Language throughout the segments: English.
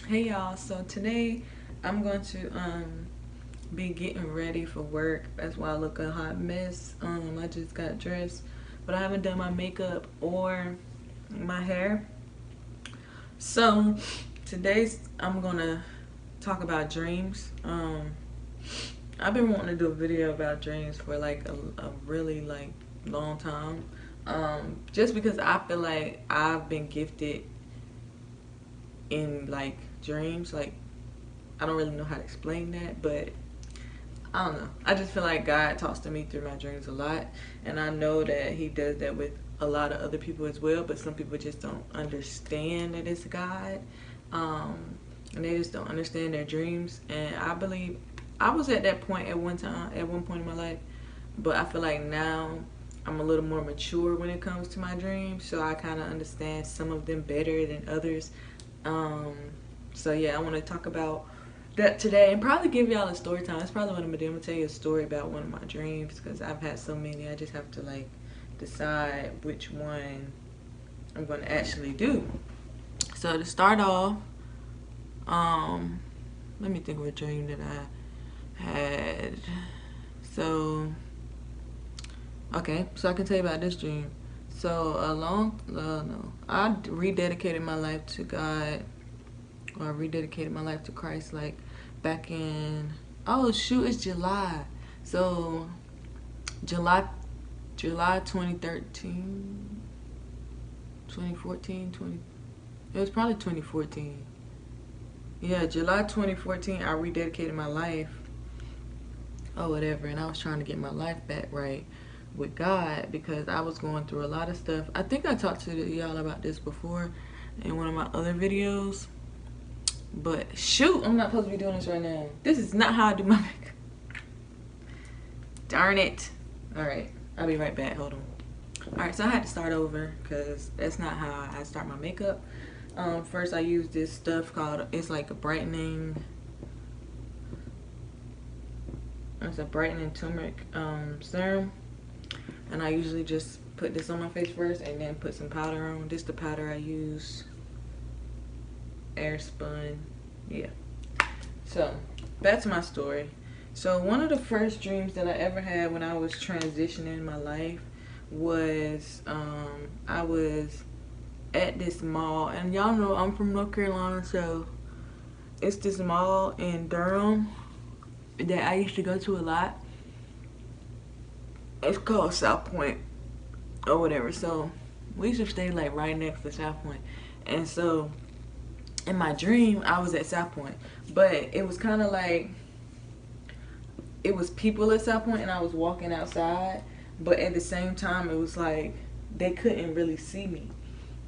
Hey y'all, so today I'm going to be getting ready for work. That's why I look a hot mess. I just got dressed, but I haven't done my makeup or my hair. So today's I'm gonna talk about dreams. I've been wanting to do a video about dreams for like a really long time. Just because I feel like I've been gifted in like dreams. Like I don't really know how to explain that, but I don't know. I just feel like God talks to me through my dreams a lot, and I know that He does that with a lot of other people as well. But some people just don't understand that it's God, um, and they just don't understand their dreams. And I believe I was at that point at one point in my life, but I feel like now I'm a little more mature when it comes to my dreams, so I kind of understand some of them better than others. Um, so yeah, I want to talk about that today and probably give y'all a story time. That's probably what I'm gonna do. I'm gonna tell you a story about one of my dreams because I've had so many. I just have to like decide which one I'm gonna actually do. So to start off, um, let me think of a dream that I had. So okay, so I can tell you about this dream. So no, I rededicated my life to God, or I rededicated my life to Christ, like back in, oh shoot, it's July. So July, July 2013, 2014, 20, it was probably 2014. Yeah, July 2014, I rededicated my life or whatever, and I was trying to get my life back right with God because I was going through a lot of stuff. I think I talked to y'all about this before in one of my other videos. But shoot, I'm not supposed to be doing this right now. This is not how I do my makeup. Darn it. Alright, I'll be right back. Hold on. Alright, so I had to start over because that's not how I start my makeup. First I use this stuff called, it's like a brightening, it's a brightening turmeric serum. And I usually just put this on my face first and then put some powder on. This is the powder I use. Air spun. Yeah. So back to my story. So one of the first dreams that I ever had when I was transitioning my life was I was at this mall, and y'all know I'm from North Carolina, so it's this mall in Durham that I used to go to a lot. It's called South Point or whatever. So we used to stay like right next to South Point, and so in my dream I was at South Point, but it was kind of like it was people at South Point and I was walking outside, but at the same time it was like they couldn't really see me,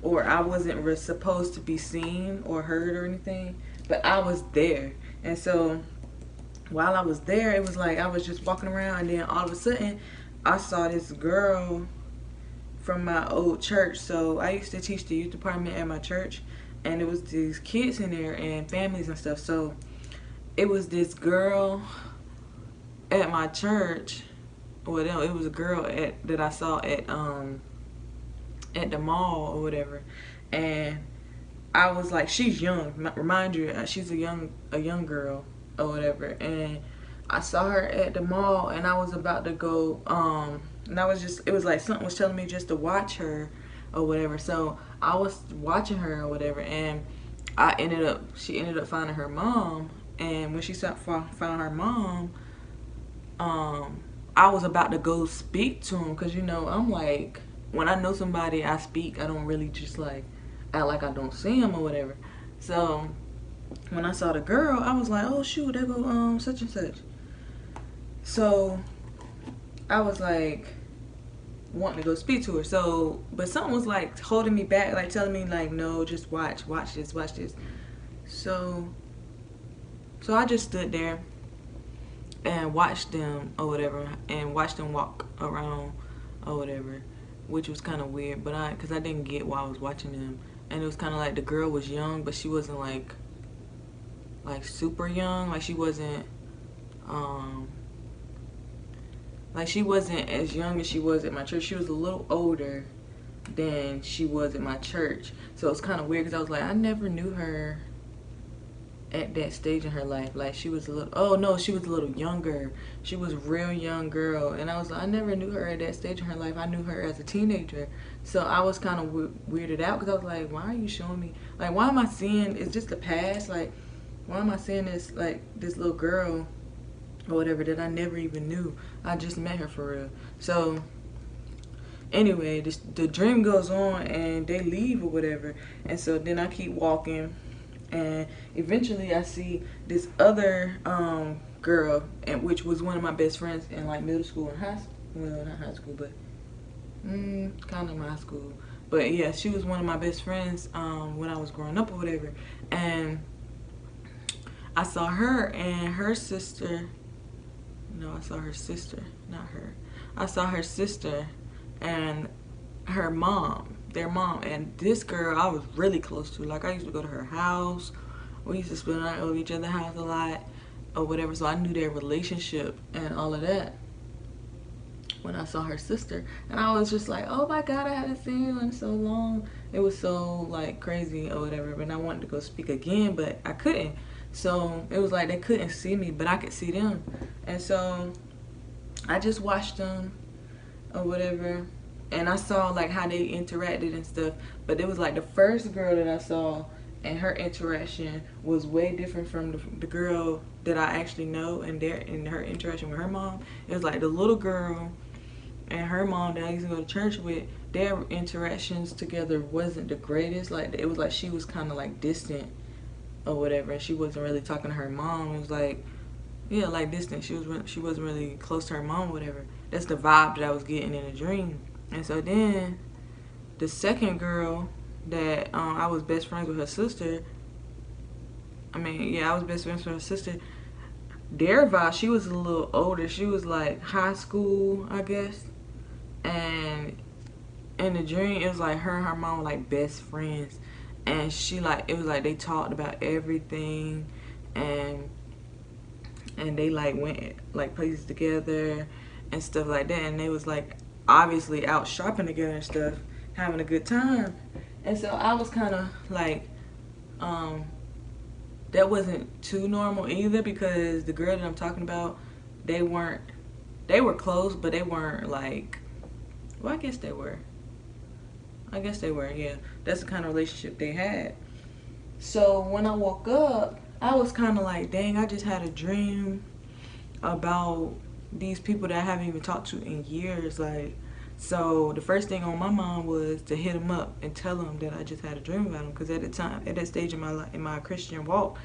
or I wasn't supposed to be seen or heard or anything, but I was there. And so while I was there, it was like I was just walking around, and then all of a sudden I saw this girl from my old church. So I used to teach the youth department at my church, and it was these kids in there and families and stuff. So it was this girl at my church. Well, it was a girl that I saw at the mall or whatever, and I was like, she's young. Remind you, she's a young girl or whatever. And I saw her at the mall, and I was about to go. And I was just, it was like something was telling me just to watch her or whatever. So I was watching her or whatever, and she ended up finding her mom. And when she found her mom, I was about to go speak to him, because I'm like, when I know somebody, I speak. I don't really just like act like I don't see him or whatever. So when I saw the girl, I was like, oh shoot, there go such and such. So I was like wanting to go speak to her. So but something was like holding me back, like telling me like, no, just watch this. So I just stood there and watched them or whatever, and watched them walk around or whatever, which was kind of weird, but because I didn't get why I was watching them. And it was kind of like the girl was young, but she wasn't like super young. Like she wasn't she wasn't as young as she was at my church. She was a little older than she was at my church. So it's kind of weird, because I was like, I never knew her at that stage in her life. Like she was a little, oh no, she was a little younger. She was a real young girl, and I never knew her at that stage in her life. I knew her as a teenager, so I was kind of weirded out because I was like, why are you showing me? Like, why am I seeing? It's just the past. Like, why am I seeing this? Like this little girl or whatever that I never even knew. I just met her for real. So anyway, the dream goes on and they leave or whatever, and so then I keep walking, and eventually I see this other girl, and which was one of my best friends in like middle school and high school. Well, not high school, but kind of my school. But yeah, she was one of my best friends when I was growing up or whatever, and I saw her and her sister. No, I saw her sister, not her. I saw her sister and her mom, their mom, and this girl I was really close to. Like I used to go to her house. We used to spend the night over each other's house a lot or whatever. So I knew their relationship and all of that when I saw her sister. And I was just like, oh my God, I haven't seen you in so long. It was so like crazy or whatever. And I wanted to go speak again, but I couldn't. So it was like they couldn't see me, but I could see them. And so I just watched them or whatever, and I saw like how they interacted and stuff. But it was like the first girl that I saw, and her interaction was way different from the girl that I actually know, and her interaction with her mom. It was like the little girl and her mom that I used to go to church with, their interactions together wasn't the greatest. Like it was like she was kind of like distant or whatever, and she wasn't really talking to her mom. It was like, yeah, like distant. She wasn't really close to her mom or whatever. That's the vibe that I was getting in a dream. And so then the second girl that I was best friends with her sister. I was best friends with her sister. Their vibe, she was a little older. She was like high school, I guess. And in the dream, it was like her and her mom were like best friends. And it was like they talked about everything, and they like went like places together and stuff like that, and they was like obviously out shopping together and stuff, having a good time. And so I was kind of like that wasn't too normal either, because the girl that I'm talking about, they were close, but they weren't like, well, I guess they were, yeah. That's the kind of relationship they had. So when I woke up, I was kind of like, dang, I just had a dream about these people that I haven't even talked to in years. Like, so the first thing on my mind was to hit them up and tell them that I just had a dream about them. Because at the time, at that stage in my life, in my Christian walk,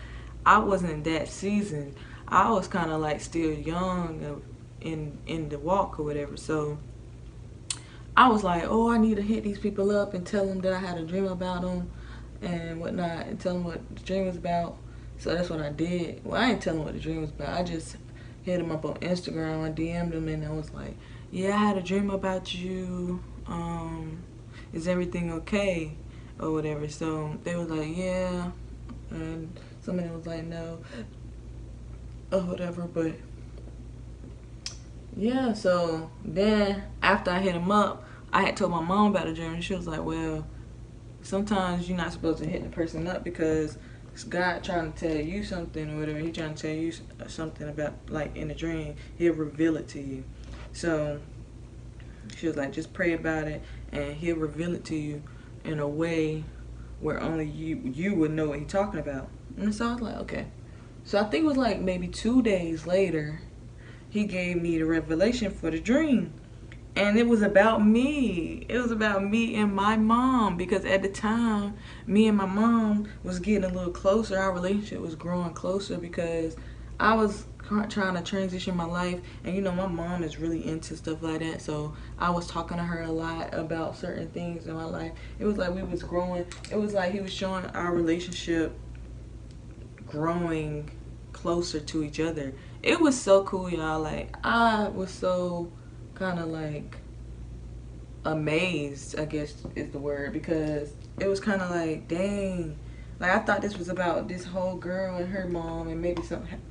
I wasn't that seasoned. I was kind of like still young in the walk or whatever. So I was like, oh, I need to hit these people up and tell them that I had a dream about them and whatnot, and tell them what the dream was about. So that's what I did. Well, I didn't tell them what the dream was about. I just hit them up on Instagram. I DM'd them, and I was like, yeah, I had a dream about you. Is everything okay? Or whatever. So they was like, yeah. And somebody was like, no. Or whatever. But yeah, so then after I hit him up, I had told my mom about the dream, and she was like, well, sometimes you're not supposed to hit the person up because it's God trying to tell you something or whatever. He's trying to tell you something about, like, in a dream. He'll reveal it to you. So she was like, just pray about it, and he'll reveal it to you in a way where only you would know what he's talking about. And so I was like, okay. So I think it was like maybe 2 days later, he gave me the revelation for the dream. And it was about me. It was about me and my mom. Because at the time, me and my mom was getting a little closer. Our relationship was growing closer because I was trying to transition my life. And you know, my mom is really into stuff like that. So I was talking to her a lot about certain things in my life. It was like we was growing. It was like he was showing our relationship growing closer to each other. It was so cool, y'all. Like, I was so kind of like amazed, I guess is the word, because it was kind of like, dang, like I thought this was about this whole girl and her mom, and maybe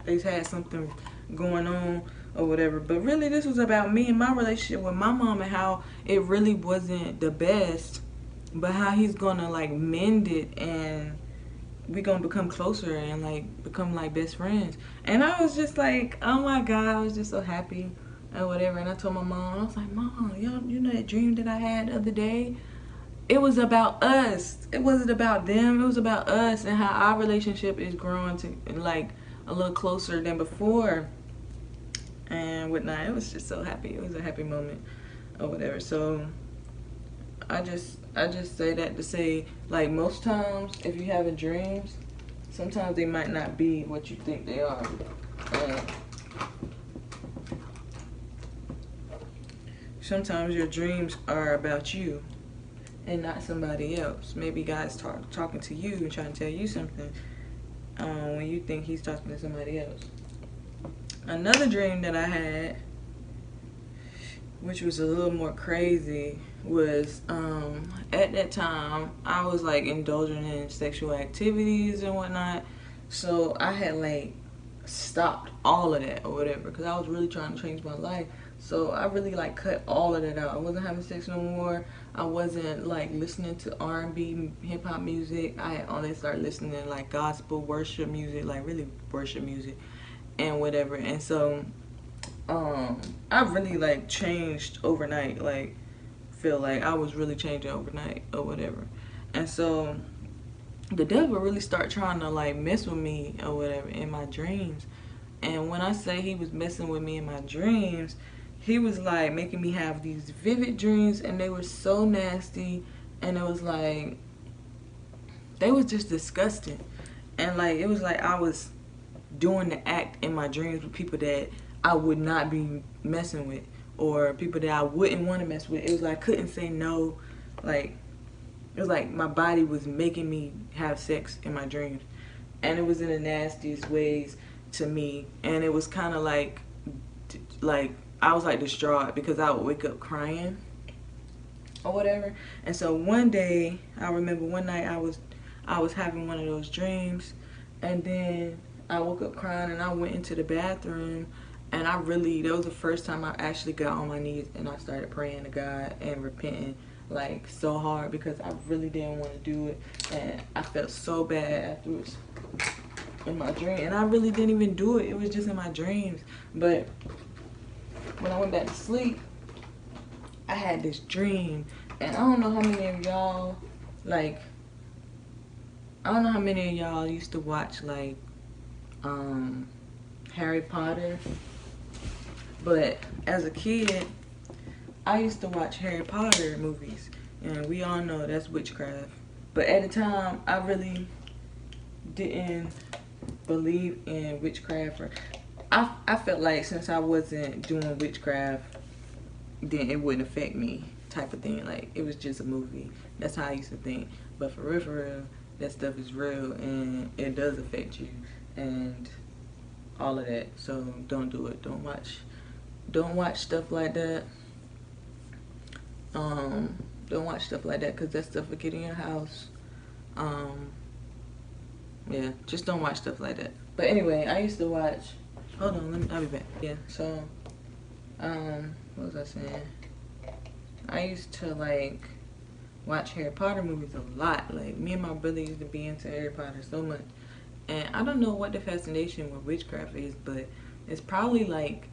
they had something going on or whatever, but really this was about me and my relationship with my mom, and how it really wasn't the best, but how he's gonna like mend it and we gonna become closer and like become like best friends. And I was just like, oh my god, I was just so happy and whatever. And I told my mom, I was like, Mom, you know that dream that I had the other day? It was about us. It wasn't about them. It was about us and how our relationship is growing to like a little closer than before and whatnot. It was just so happy. It was a happy moment or whatever. So I just say that to say, like, most times if you're having dreams, sometimes they might not be what you think they are. And sometimes your dreams are about you and not somebody else. Maybe God's talking to you and trying to tell you something when you think he's talking to somebody else. Another dream that I had, which was a little more crazy, was at that time I was like indulging in sexual activities and whatnot. So I had like stopped all of that or whatever because I was really trying to change my life. So I really like cut all of that out. I wasn't having sex no more. I wasn't like listening to R&B, hip hop music. I only started listening to like gospel worship music, like really worship music and whatever. And so I really like changed overnight. Like feel like I was really changing overnight or whatever. And so the devil really started trying to like mess with me or whatever in my dreams. And when I say he was messing with me in my dreams, he was like making me have these vivid dreams, and they were so nasty, and it was like they was just disgusting. And like it was like I was doing the act in my dreams with people that I would not be messing with, or people that I wouldn't want to mess with. It was like I couldn't say no. Like it was like my body was making me have sex in my dreams, and it was in the nastiest ways to me. And it was kind of like I was like distraught because I would wake up crying or whatever. And so one day, I remember one night I was having one of those dreams, and then I woke up crying and I went into the bathroom, and that was the first time I actually got on my knees and I started praying to God and repenting like so hard because I really didn't want to do it, and I felt so bad afterwards in my dream. And I really didn't even do it. It was just in my dreams. But when I went back to sleep, I had this dream, and I don't know how many of y'all used to watch like Harry Potter. But as a kid, I used to watch Harry Potter movies, and we all know that's witchcraft. But at the time, I really didn't believe in witchcraft. I felt like since I wasn't doing witchcraft, then it wouldn't affect me, type of thing. Like it was just a movie. That's how I used to think. But for real, that stuff is real, and it does affect you and all of that. So don't do it. Don't watch stuff like that. Don't watch stuff like that because that stuff will get in your house. Yeah, just don't watch stuff like that. But anyway, I used to watch. Hold on, I'll be back. Yeah, so what was I saying? I used to like watch Harry Potter movies a lot. Like me and my brother used to be into Harry Potter so much. And I don't know what the fascination with witchcraft is, but it's probably like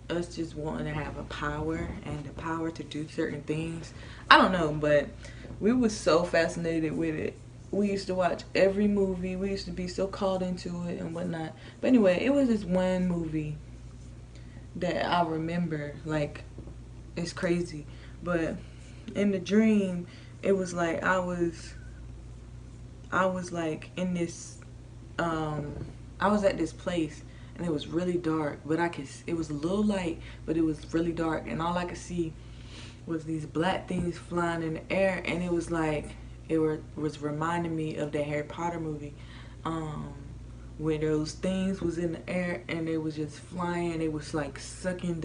us just wanting to have a power and the power to do certain things. I don't know, but we was so fascinated with it. We used to watch every movie. We used to be so caught into it and whatnot. But anyway, it was this one movie that I remember. Like, it's crazy. But in the dream, it was like I was like in this, I was at this place, and it was really dark, but it was a little light, but it was really dark, and all I could see was these black things flying in the air, and it was like, was reminding me of the Harry Potter movie, where those things was in the air, and they was just flying. It was like sucking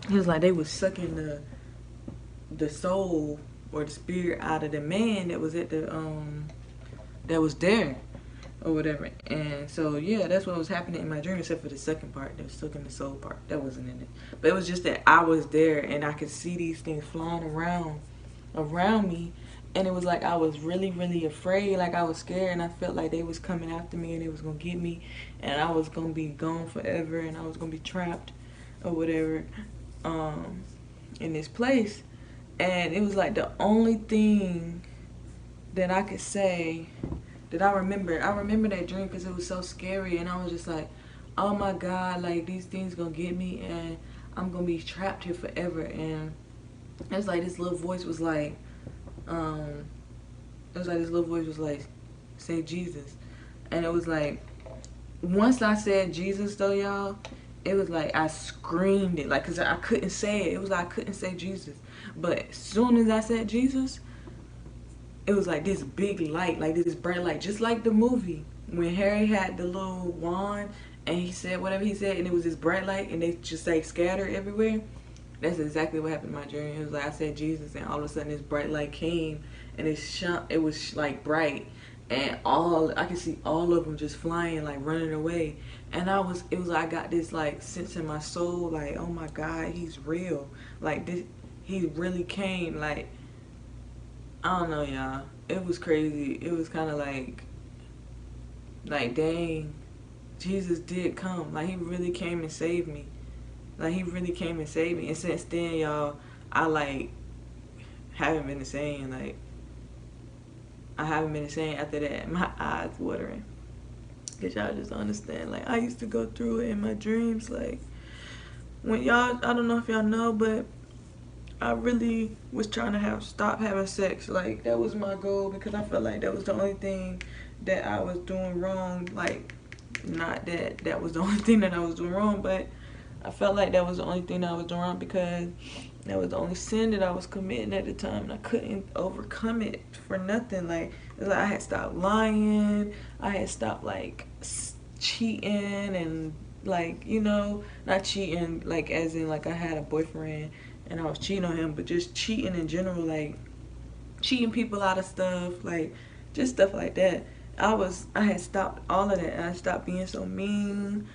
it was like they was sucking the soul or the spirit out of the man that was at that was there or whatever. And so yeah, that's what was happening in my dream, except for the second part, the sucking the soul part, that wasn't in it. But it was just that I was there, and I could see these things flying around me, And it was like I was really, really afraid. Like I was scared, and I felt like they was coming after me, and they was gonna get me, and I was gonna be gone forever, and I was gonna be trapped, or whatever, um, in this place. And it was like the only thing that I could say that I remember. I remember that dream because it was so scary, and I was just like, oh my God, like these things gonna get me, and I'm gonna be trapped here forever. And it's like this little voice was like, um, it was like this little voice was like, say Jesus. And it was like, once I said Jesus though, y'all, it was like I screamed it, like, cause I couldn't say it. It was like I couldn't say Jesus. But as soon as I said Jesus, it was like this big light, like this bright light, just like the movie when Harry had the little wand and he said whatever he said, and it was this bright light, and they just like scattered everywhere. That's exactly what happened in my dream. It was like I said Jesus, and all of a sudden this bright light came, and it was like bright, and all I could see all of them just flying, like running away. And it was like I got this like sense in my soul, like, oh my God, he's real. Like this, he really came. Like, I don't know, y'all. It was crazy. It was kind of like dang, Jesus did come. Like he really came and saved me. Like he really came and saved me. And since then, y'all, I like haven't been the same. Like I haven't been the same after that. My eyes watering. Cause y'all just understand. Like I used to go through it in my dreams. Like when y'all, I don't know if y'all know, but I really was trying to stop having sex. Like that was my goal because I felt like that was the only thing that I was doing wrong. Like not that that was the only thing that I was doing wrong, but I felt like that was the only thing that I was doing wrong because that was the only sin that I was committing at the time, and I couldn't overcome it for nothing. Like it's like I had stopped lying, I had stopped like cheating, and like, you know, not cheating like as in like I had a boyfriend and I was cheating on him, but just cheating in general, like cheating people out of stuff, like just stuff like that. I had stopped all of that, and I stopped being so mean.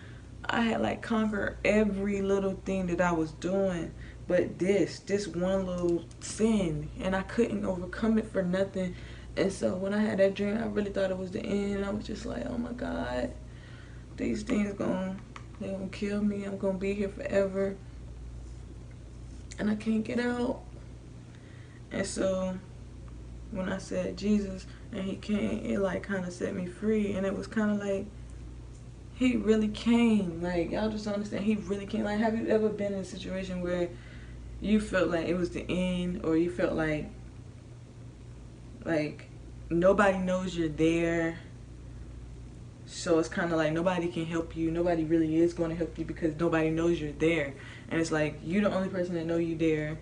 I had like conquered every little thing that I was doing, but this one little sin, and I couldn't overcome it for nothing. And so when I had that dream, I really thought it was the end. I was just like, oh my God, these things they gonna kill me. I'm gonna be here forever, and I can't get out. And so when I said Jesus and he came, it like kind of set me free, and it was kind of like he really came. Like y'all just understand, he really came. Like, have you ever been in a situation where you felt like it was the end, or you felt like nobody knows you're there, so it's kind of like nobody can help you, nobody really is going to help you because nobody knows you're there, and it's like you the only person that know you there,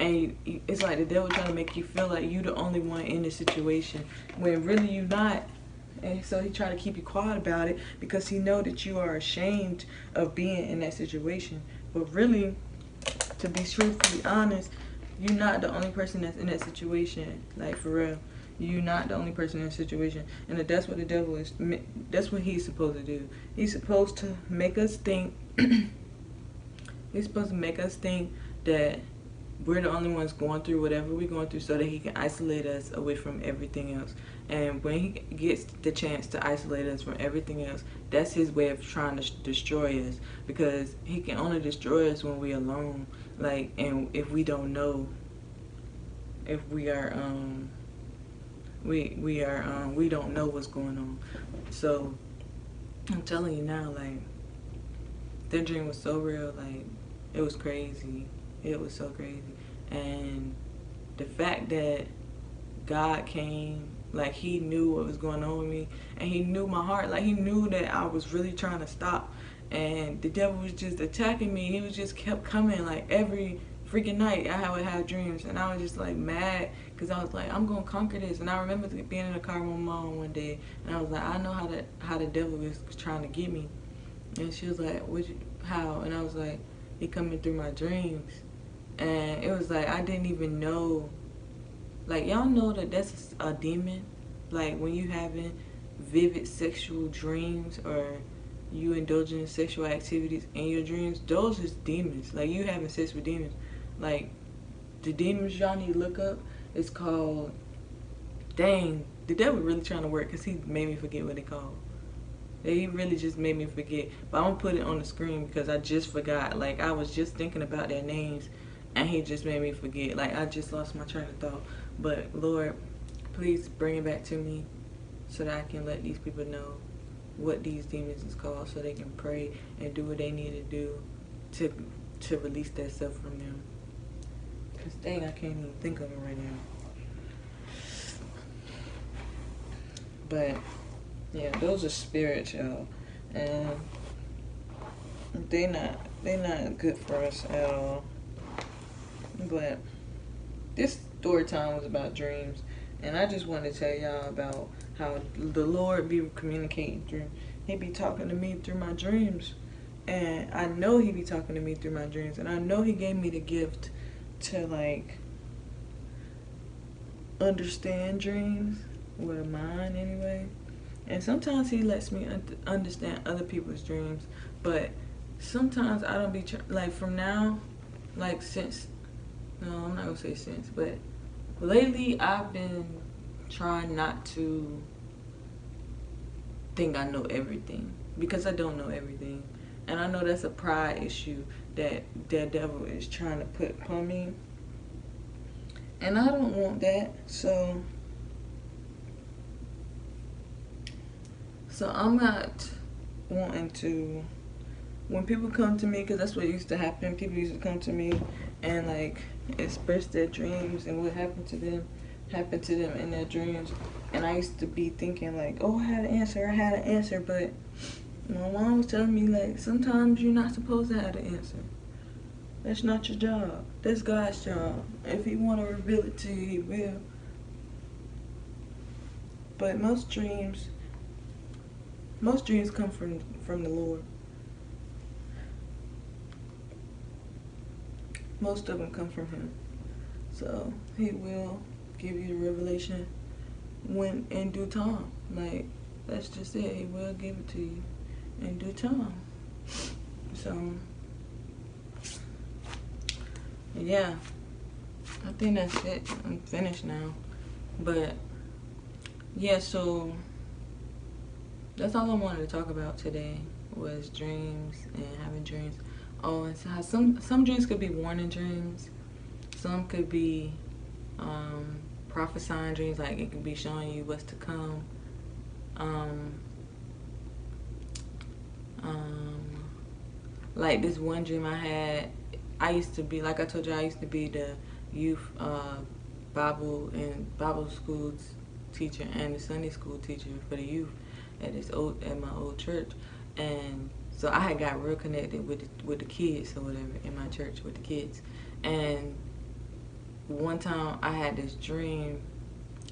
and it's like the devil trying to make you feel like you the only one in the situation when really you not. And so he tried to keep you quiet about it because he know that you are ashamed of being in that situation. But really, to be truthfully honest, you're not the only person that's in that situation. Like, for real. You're not the only person in that situation. And if that's what the devil is, that's what he's supposed to do. He's supposed to make us think, he's supposed to make us think that we're the only ones going through whatever we're going through so that he can isolate us away from everything else. And when he gets the chance to isolate us from everything else, that's his way of trying to destroy us, because he can only destroy us when we're alone. Like, and if we don't know, if we are we don't know what's going on. So I'm telling you now, like, that dream was so real. Like, it was crazy. It was so crazy. And the fact that God came, like, he knew what was going on with me, and he knew my heart. Like, he knew that I was really trying to stop, and the devil was just attacking me. He was just kept coming, like, every freaking night I would have dreams, and I was just like mad because I was like, I'm gonna conquer this. And I remember being in the car with my mom one day, and I was like, I know how the devil was trying to get me. And she was like, how? And I was like, he coming through my dreams. And it was like, I didn't even know. Like, y'all know that that's a demon? Like, when you having vivid sexual dreams, or you indulging in sexual activities in your dreams, those is demons. Like, you having sex with demons. Like, the demons y'all need to look up, it's called dang, the devil really trying to work because he made me forget what they called. He really just made me forget. But I'm going to put it on the screen because I just forgot. Like, I was just thinking about their names, and he just made me forget. Like, I just lost my train of thought. But, Lord, please bring it back to me so that I can let these people know what these demons is called, so they can pray and do what they need to do to release that stuff from them. Because, dang, I can't even think of it right now. But, yeah, those are spirits, y'all. And they not good for us at all. But this story time was about dreams. And I just wanted to tell y'all about how the Lord be communicating through. He be talking to me through my dreams. And I know he be talking to me through my dreams. And I know he gave me the gift to, like, understand dreams with a mind anyway. And sometimes he lets me understand other people's dreams. But sometimes I don't be, like, from now, like, since, no, I'm not going to say since, but lately I've been trying not to think I know everything, because I don't know everything. And I know that's a pride issue that the devil is trying to put upon me. And I don't want that. So I'm not wanting to, when people come to me, because that's what used to happen. People used to come to me and, like, express their dreams and what happened to them in their dreams. And I used to be thinking, like, oh, I had an answer. But my mom was telling me, like, sometimes you're not supposed to have the answer. That's not your job. That's God's job. If he want to reveal it to you, he will. But most dreams come from the Lord. Most of them come from him. So he will give you the revelation when in due time. Like, that's just it. He will give it to you in due time. So yeah, I think that's it. I'm finished now. But yeah, so that's all I wanted to talk about today, was dreams and having dreams. Oh, and so how some dreams could be warning dreams. Some could be prophesying dreams, like it could be showing you what's to come. Like this one dream I had, I used to be, like I told you, I used to be the youth Bible school teacher and the Sunday school teacher for the youth at my old church. And so I had got real connected with the kids or whatever in my church with the kids. And one time I had this dream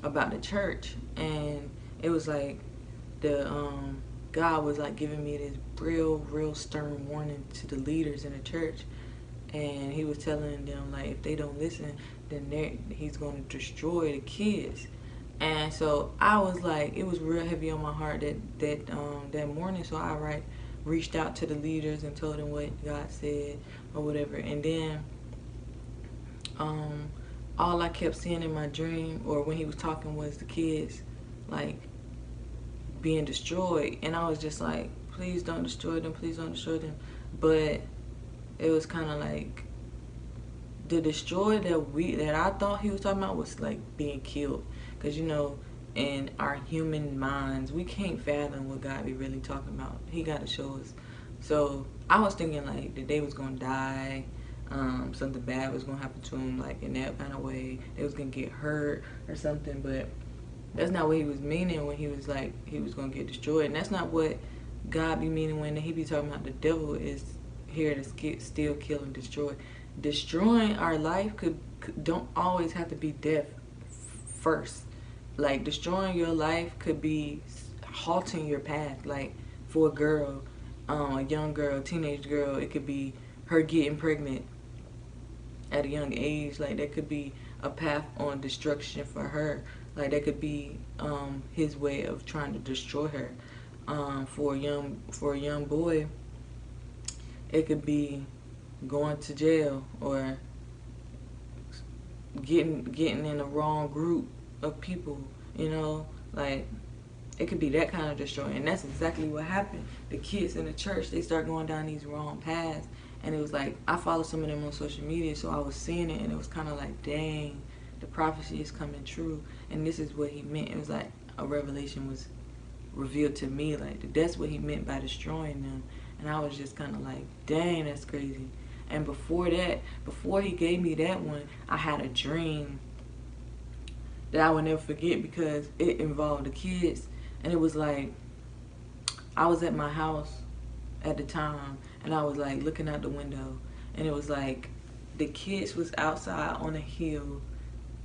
about the church, and it was like God was like giving me this real stern warning to the leaders in the church. And he was telling them, like, if they don't listen, then he's going to destroy the kids. And so I was like, it was real heavy on my heart that morning. So I reached out to the leaders and told them what God said or whatever. And then all I kept seeing in my dream, or when he was talking, was the kids, like, being destroyed. And I was just like, please don't destroy them, please don't destroy them. But it was kind of like the destroy that I thought he was talking about was like being killed. Because, you know, in our human minds, we can't fathom what God be really talking about. He got to show us. So I was thinking, like, that they was going to die. Something bad was going to happen to them, like, in that kind of way. They was going to get hurt or something. But that's not what he was meaning when he was like, he was going to get destroyed. And that's not what God be meaning when he be talking about the devil is here to steal, kill, and destroy. Destroying our life don't always have to be death first. Like, destroying your life could be halting your path. Like, for a girl, a young girl, teenage girl, it could be her getting pregnant at a young age. Like, that could be a path on destruction for her. Like, that could be his way of trying to destroy her. For a young boy, it could be going to jail or getting in the wrong group of people you know, like it could be that kind of destroying. And that's exactly what happened. The kids in the church, they start going down these wrong paths. And it was like, I followed some of them on social media, so I was seeing it, and it was kind of like, dang, the prophecy is coming true. And this is what he meant. It was like a revelation was revealed to me, like that's what he meant by destroying them. And I was just kind of like, dang, that's crazy. And before that, before he gave me that one, I had a dream that I would never forget because it involved the kids. And it was like, I was at my house at the time, and I was like looking out the window, and it was like the kids was outside on a hill,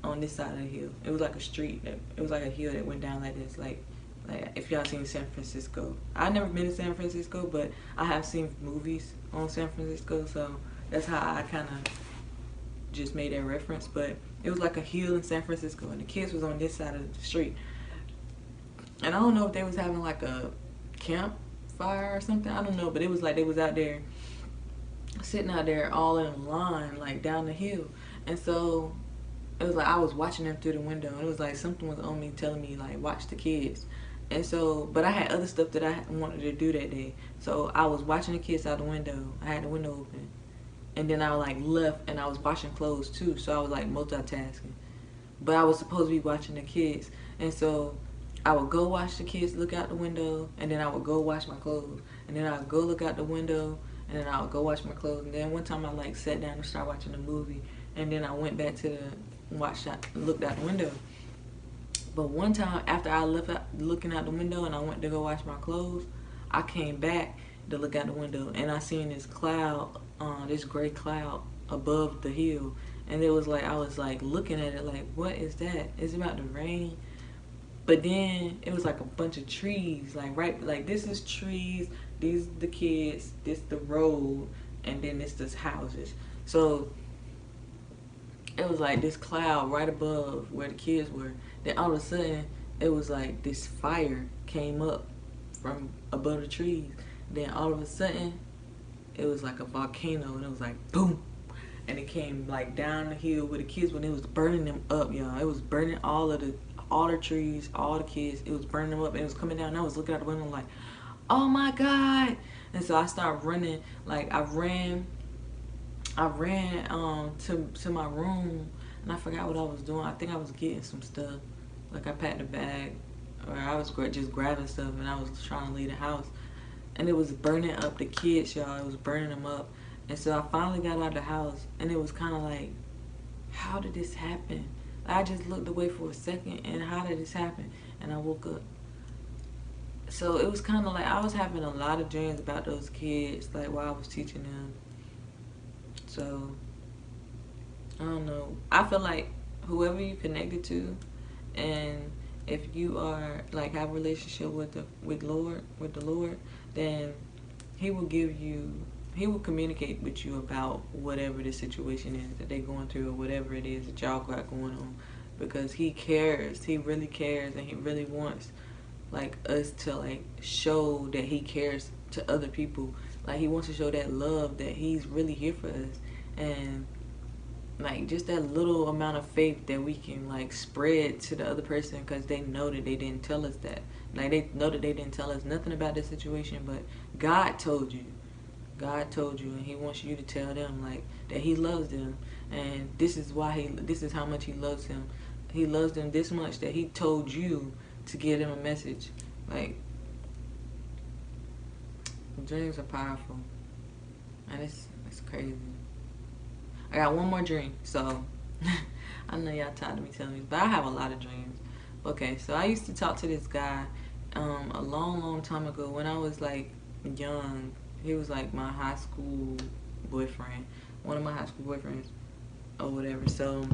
on this side of the hill. It was like a street. It was like a hill that went down like this. Like if y'all seen San Francisco. I've never been to San Francisco, but I have seen movies on San Francisco, so that's how I kind of just made that reference. But it was like a hill in San Francisco, and the kids was on this side of the street. And I don't know if they was having like a campfire or something. I don't know, but it was like they was out there, sitting out there all in a line, like down the hill. And so it was like I was watching them through the window, and it was like something was on me telling me like watch the kids. And so, but I had other stuff that I wanted to do that day. So I was watching the kids out the window. I had the window open. And then I like left, and I was washing clothes too. So I was like multitasking. But I was supposed to be watching the kids. And so I would go watch the kids look out the window, and then I would go wash my clothes. And then I would go look out the window, and then I would go wash my clothes. And then one time I like sat down and started watching a movie. And then I went back to the looked out the window. But one time after I left out, looking out the window, and I went to go wash my clothes, I came back to look out the window, and I seen this cloud, this gray cloud above the hill. And it was like, I was like looking at it like, what is that? Is it about to rain? But then it was like a bunch of trees, like right, like this is trees, these the kids, this the road, and then this houses. So it was like this cloud right above where the kids were. Then all of a sudden, it was like this fire came up from above the trees. Then all of a sudden, it was like a volcano, and it was like boom, and it came like down the hill with the kids when it was burning them up, y'all. It was burning all the trees, all the kids. It was burning them up, and it was coming down. And I was looking out the window like, oh my God! And so I started running. Like I ran to my room, and I forgot what I was doing. I think I was getting some stuff. Like I packed a bag, or I was just grabbing stuff, and I was trying to leave the house. And it was burning up the kids, y'all. It was burning them up. And so I finally got out of the house, and it was kind of like, how did this happen? I just looked away for a second, and how did this happen? And I woke up. So it was kind of like I was having a lot of dreams about those kids, like while I was teaching them. So I don't know. I feel like whoever you connected to, and if you are like have a relationship with the Lord, then He will communicate with you about whatever the situation is that they're going through, or whatever it is that y'all got going on, because He cares. He really cares, and He really wants like us to like show that He cares to other people. Like He wants to show that love, that He's really here for us. And like just that little amount of faith that we can like spread to the other person, because they know that they didn't tell us that. Like they know that they didn't tell us nothing about this situation, but God told you. God told you, and He wants you to tell them like that He loves them, and this is how much He loves them. He loves them this much that He told you to give them a message. Like dreams are powerful, and it's crazy. I got one more dream, so I know y'all tired of me telling you, but I have a lot of dreams. Okay, so I used to talk to this guy a long time ago when I was like young. He was like my high school boyfriend, one of my high school boyfriends or whatever. So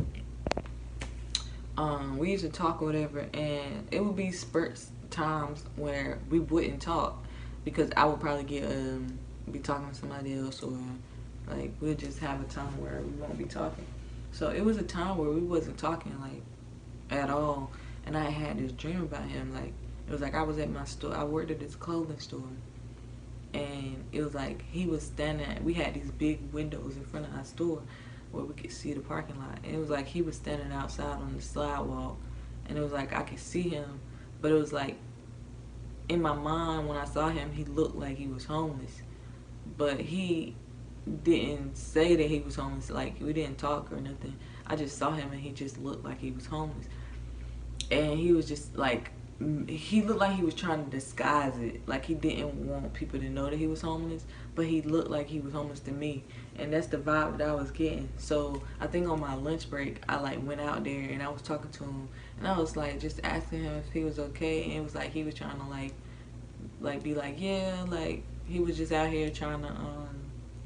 we used to talk or whatever, and it would be spurts times where we wouldn't talk because I would probably be talking to somebody else, or like we'll just have a time where we won't be talking. So it was a time where we wasn't talking like at all, and I had this dream about him. Like it was like I was at my store. I worked at this clothing store, and it was like he was standing. We had these big windows in front of our store where we could see the parking lot, and it was like he was standing outside on the sidewalk, and it was like I could see him, but it was like in my mind when I saw him, he looked like he was homeless, but he didn't say that he was homeless. Like, we didn't talk or nothing. I just saw him and he just looked like he was homeless, and he was just like, he looked like he was trying to disguise it, like he didn't want people to know that he was homeless, but he looked like he was homeless to me, and that's the vibe that I was getting. So I think on my lunch break, I like went out there and I was talking to him, and I was like just asking him if he was okay, and it was like he was trying to like be like, yeah, like he was just out here trying to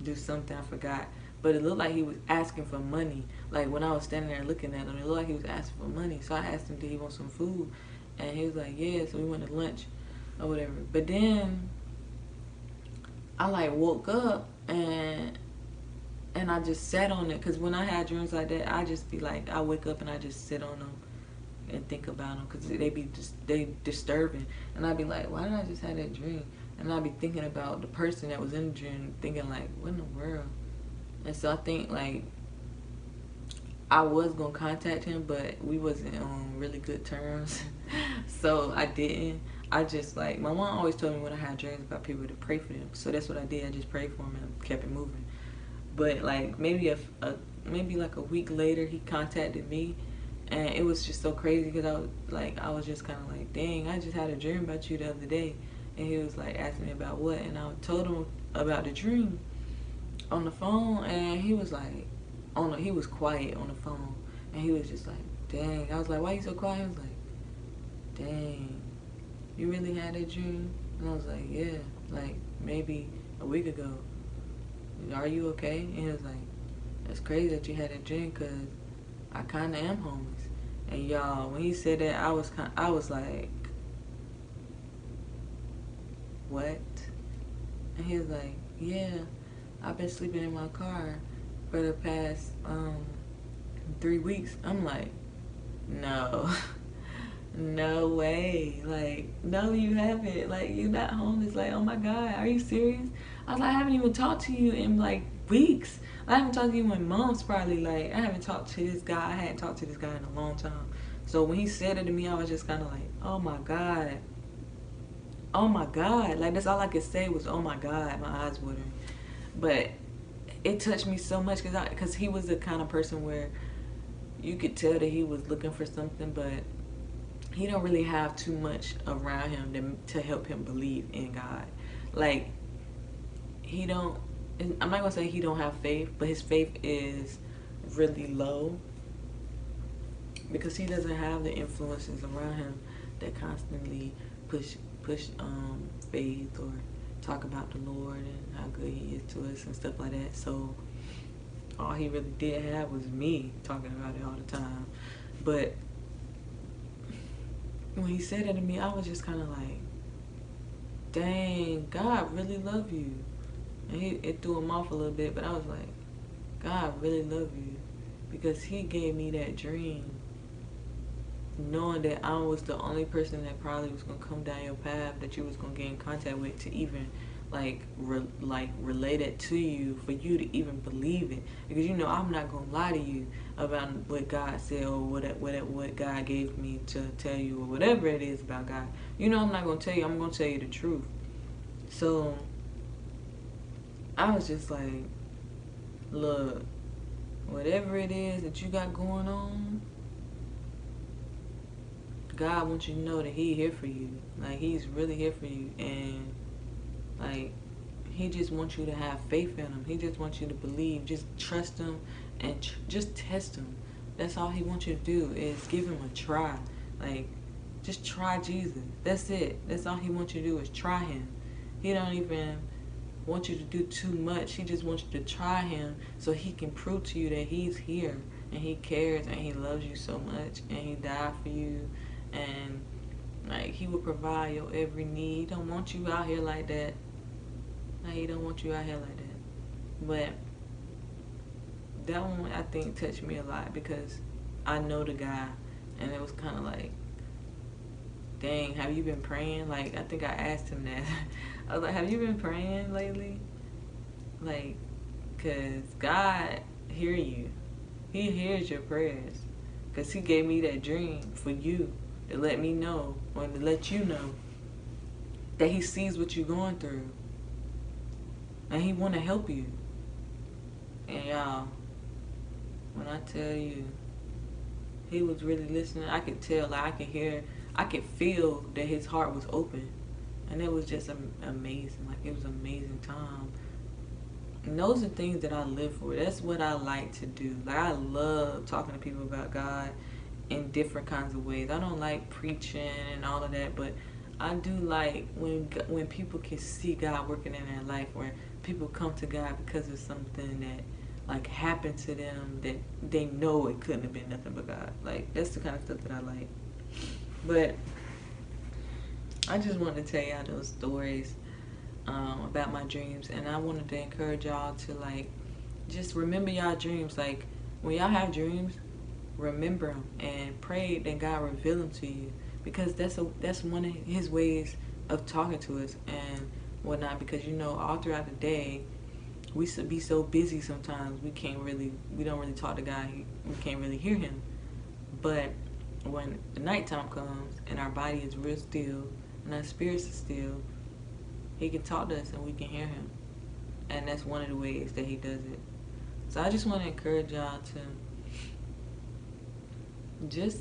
do something, I forgot, but it looked like he was asking for money. Like when I was standing there looking at him, it looked like he was asking for money. So I asked him, did he want some food? And he was like, yeah. So we went to lunch or whatever. But then I like woke up and I just sat on it, because when I had dreams like that, I just be like, I wake up and I just sit on them and think about them, because they disturbing, and I'd be like, why did I just have that dream? And I'd be thinking about the person that was in the dream, thinking like, what in the world? And so I think like I was gonna contact him, but we wasn't on really good terms. So I didn't. I just like, my mom always told me when I had dreams about people to pray for them, so that's what I did. I just prayed for him and kept it moving. But like maybe like a week later, he contacted me, and it was just so crazy, because I was just kind of like, dang, I just had a dream about you the other day, and he was like asking me about what, and I told him about the dream on the phone, and he was like, he was quiet on the phone, and he was just like, dang. I was like, why you so quiet? He was like, dang, you really had that dream? And I was like, yeah, like maybe a week ago. Are you okay? And he was like, that's crazy that you had that dream, because I kind of am homeless. And y'all, when he said that, I was like, what? And he was like, yeah, I've been sleeping in my car for the past 3 weeks. I'm like, no. No way. Like, no, you haven't. Like, you're not homeless. Like, oh my God, are you serious? I was like, I haven't even talked to you in like weeks. I haven't talked to you in months, probably. Like, I haven't talked to this guy. I hadn't talked to this guy in a long time. So when he said it to me, I was just kind of like, oh my God. Oh my God. Like, that's all I could say was, oh my God. My eyes watering. But it touched me so much, because he was the kind of person where you could tell that he was looking for something, but he don't really have too much around him to help him believe in God. Like, he don't, I'm not gonna say he don't have faith, but his faith is really low, because he doesn't have the influences around him that constantly push faith, or talk about the Lord and how good he is to us and stuff like that. So all he really did have was me talking about it all the time. But when he said it to me, I was just kind of like, dang, God really love you. And it threw him off a little bit, but I was like, God really love you, because he gave me that dream knowing that I was the only person that probably was going to come down your path, that you was going to get in contact with, to even relate it to you, for you to even believe it. Because I'm not going to lie to you about what God said, or what God gave me to tell you, or whatever it is about God. I'm not going to tell you. I'm going to tell you the truth. So I was just like, look, whatever it is that you got going on, God wants you to know that He here for you. Like, He's really here for you. And like, He just wants you to have faith in Him. He just wants you to believe. Just trust Him, and just test Him. That's all He wants you to do, is give Him a try. Like, just try Jesus. That's it. That's all He wants you to do, is try Him. He don't even want you to do too much. He just wants you to try Him, so He can prove to you that He's here, and He cares, and He loves you so much, and He died for you, and like, He will provide your every need. He don't want you out here like that. Like, He don't want you out here like that. But that one, I think, touched me a lot, because I know the guy, and it was kind of like, dang, have you been praying? Like, I think I asked him that. I was like, have you been praying lately? Like, because God hear you. He hears your prayers. Because he gave me that dream for you, to let me know, or to let you know that he sees what you're going through. And he want to help you. And y'all, when I tell you, he was really listening. I could tell, like I could hear, I could feel that his heart was open. And it was just amazing. Like, it was an amazing time. And those are things that I live for. That's what I like to do. Like, I love talking to people about God in different kinds of ways. I don't like preaching and all of that, but I do like when people can see God working in their life, where people come to God because of something that like happened to them that they know it couldn't have been nothing but God. Like, that's the kind of stuff that I like. But I just wanted to tell y'all those stories about my dreams, and I wanted to encourage y'all to like just remember y'all dreams. Like, when y'all have dreams, remember them and pray that God reveal them to you, because that's one of his ways of talking to us and whatnot. Because all throughout the day we should be so busy sometimes we don't really talk to God. We can't really hear him. But when the nighttime comes and our body is real still and our spirits are still, he can talk to us and we can hear him. And that's one of the ways that he does it. So I just want to encourage y'all to just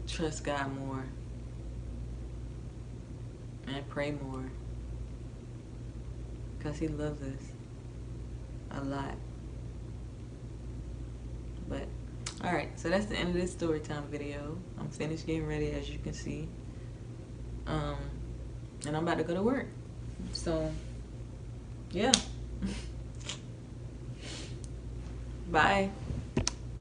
trust God more and pray more, because he loves us a lot. But alright, so that's the end of this story time video. I'm finished getting ready, as you can see, and I'm about to go to work. So yeah. Bye.